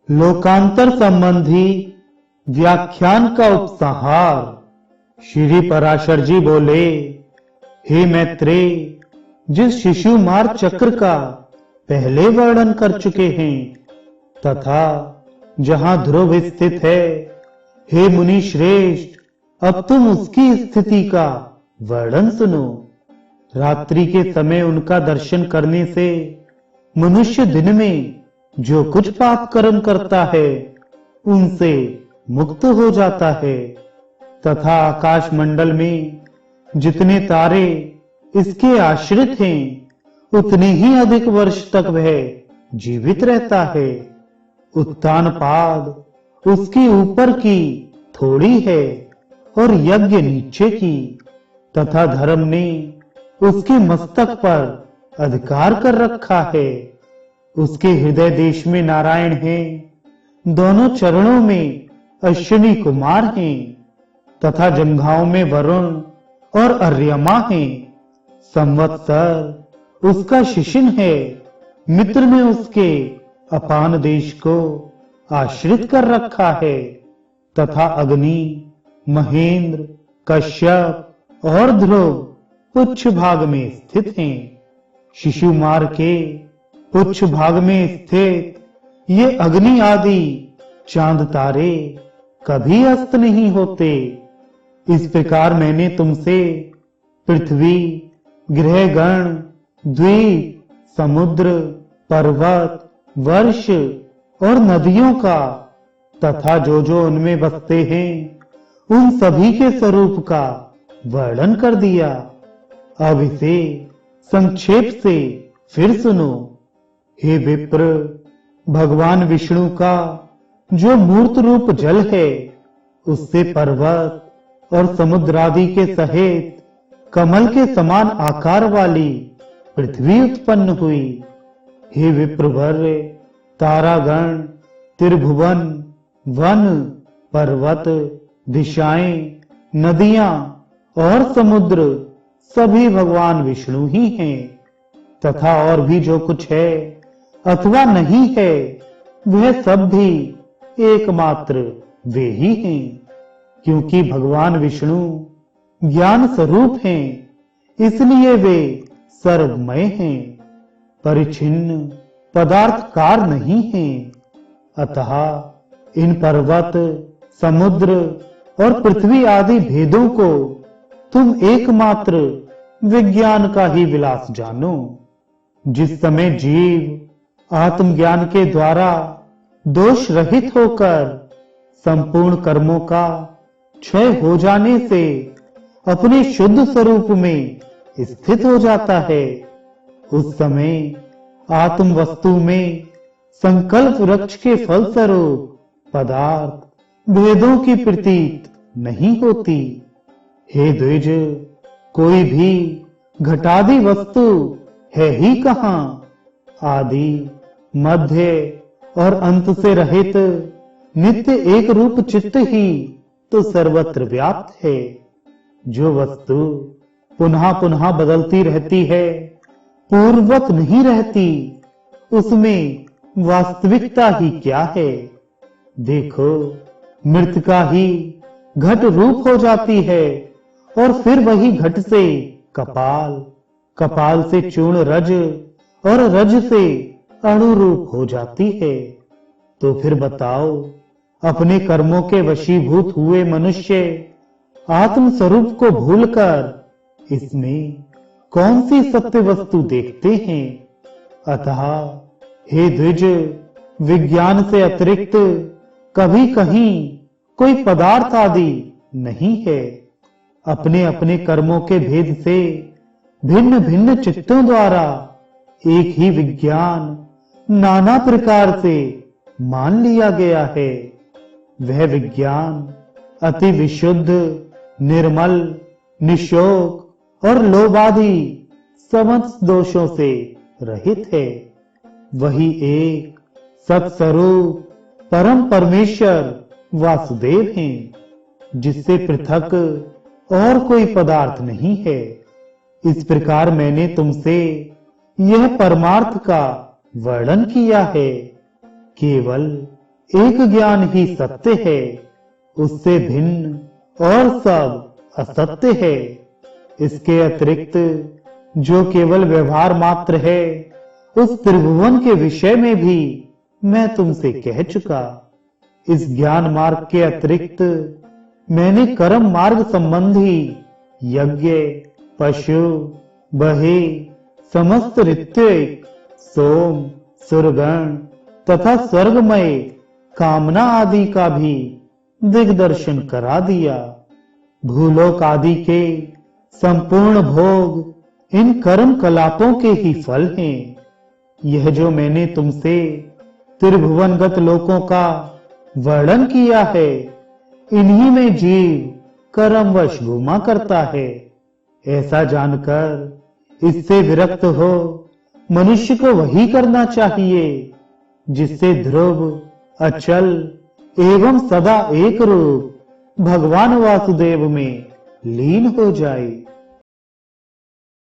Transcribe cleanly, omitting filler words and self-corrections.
लोकांतर संबंधी व्याख्यान का उपसंहार। श्री पराशर जी बोले, हे मैत्रेय, जिस शिशु मार चक्र का पहले वर्णन कर चुके हैं तथा जहां ध्रुव स्थित है, हे मुनि श्रेष्ठ, अब तुम उसकी स्थिति का वर्णन सुनो। रात्रि के समय उनका दर्शन करने से मनुष्य दिन में जो कुछ पाप कर्म करता है उनसे मुक्त हो जाता है तथा आकाश मंडल में जितने तारे इसके आश्रित हैं उतने ही अधिक वर्ष तक वह जीवित रहता है। उत्तान पाद उसके ऊपर की थोड़ी है और यज्ञ नीचे की, तथा धर्म ने उसके मस्तक पर अधिकार कर रखा है। उसके हृदय देश में नारायण हैं, दोनों चरणों में अश्विनी कुमार हैं तथा जंघाओं में वरुण और अर्यमा हैं। संवत्सर उसका शिशिन है, मित्र ने उसके अपान देश को आश्रित कर रखा है तथा अग्नि, महेंद्र, कश्यप और ध्रुव पुच्छ भाग में स्थित हैं। शिशुमार के पुच्छ भाग में स्थित ये अग्नि आदि चांद तारे कभी अस्त नहीं होते। इस प्रकार मैंने तुमसे पृथ्वी, ग्रहगण, द्वीप, समुद्र, पर्वत, वर्ष और नदियों का तथा जो उनमें बसते हैं उन सभी के स्वरूप का वर्णन कर दिया। अब इसे संक्षेप से फिर सुनो। हे विप्र, भगवान विष्णु का जो मूर्त रूप जल है उससे पर्वत और समुद्र आदि के सहित कमल के समान आकार वाली पृथ्वी उत्पन्न हुई। हे विप्रवर, तारागण, त्रिभुवन, वन, पर्वत, दिशाएं, नदियां और समुद्र सभी भगवान विष्णु ही हैं तथा और भी जो कुछ है अथवा नहीं है वह सब भी एकमात्र वे ही हैं, क्योंकि भगवान विष्णु ज्ञान स्वरूप हैं, इसलिए वे सर्वमय हैं, परिच्छिन्न पदार्थकार नहीं हैं। अतः इन पर्वत, समुद्र और पृथ्वी आदि भेदों को तुम एकमात्र विज्ञान का ही विलास जानो। जिस समय जीव आत्मज्ञान के द्वारा दोष रहित होकर संपूर्ण कर्मों का क्षय हो जाने से अपने शुद्ध स्वरूप में स्थित हो जाता है, उस समय आत्म वस्तु में संकल्प वृक्ष के फल स्वरूप पदार्थ भेदों की प्रतीत नहीं होती। हे द्विज, कोई भी घटादि वस्तु है ही कहां, आदि, मध्य और अंत से रहित नित्य एक रूप चित्त ही तो सर्वत्र व्याप्त है। जो वस्तु पुनः पुनः बदलती रहती है, पूर्ववत नहीं रहती, उसमें वास्तविकता ही क्या है। देखो, मृतिका ही घट रूप हो जाती है और फिर वही घट से कपाल, कपाल से चूर्ण रज और रज से अणु रूप हो जाती है। तो फिर बताओ, अपने कर्मों के वशीभूत हुए मनुष्य आत्म स्वरूप को भूलकर इसमें कौन सी सत्य वस्तु देखते हैं। अतः हे द्विज, विज्ञान से अतिरिक्त कभी कहीं कोई पदार्थ आदि नहीं है। अपने अपने कर्मों के भेद से भिन्न भिन्न चित्तों द्वारा एक ही विज्ञान नाना प्रकार से मान लिया गया है। वह विज्ञान अति विशुद्ध, निर्मल, निशोक और लोभादि समस्त दोषों से रहित है। वही एक सत्स्वरूप परम परमेश्वर वासुदेव हैं, जिससे पृथक और कोई पदार्थ नहीं है। इस प्रकार मैंने तुमसे यह परमार्थ का वर्णन किया है। केवल एक ज्ञान ही सत्य है, उससे भिन्न और सब असत्य है। इसके अतिरिक्त जो केवल व्यवहार मात्र है, उस त्रिभुवन के विषय में भी मैं तुमसे कह चुका। इस ज्ञान मार्ग के अतिरिक्त मैंने कर्म मार्ग संबंधी यज्ञ, पशु, बहे, समस्त ऋत्विक, सोम, सुरगण तथा स्वर्गमय कामना आदि का भी दिग्दर्शन करा दिया। भूलोक आदि के संपूर्ण भोग इन कर्म कलापों के ही फल हैं। यह जो मैंने तुमसे त्रिभुवनगत लोकों का वर्णन किया है, इन्हीं में जीव कर्मवश घूमा करता है। ऐसा जानकर इससे विरक्त हो मनुष्य को वही करना चाहिए जिससे ध्रुव, अचल एवं सदा एक रूप भगवान वासुदेव में लीन हो जाए।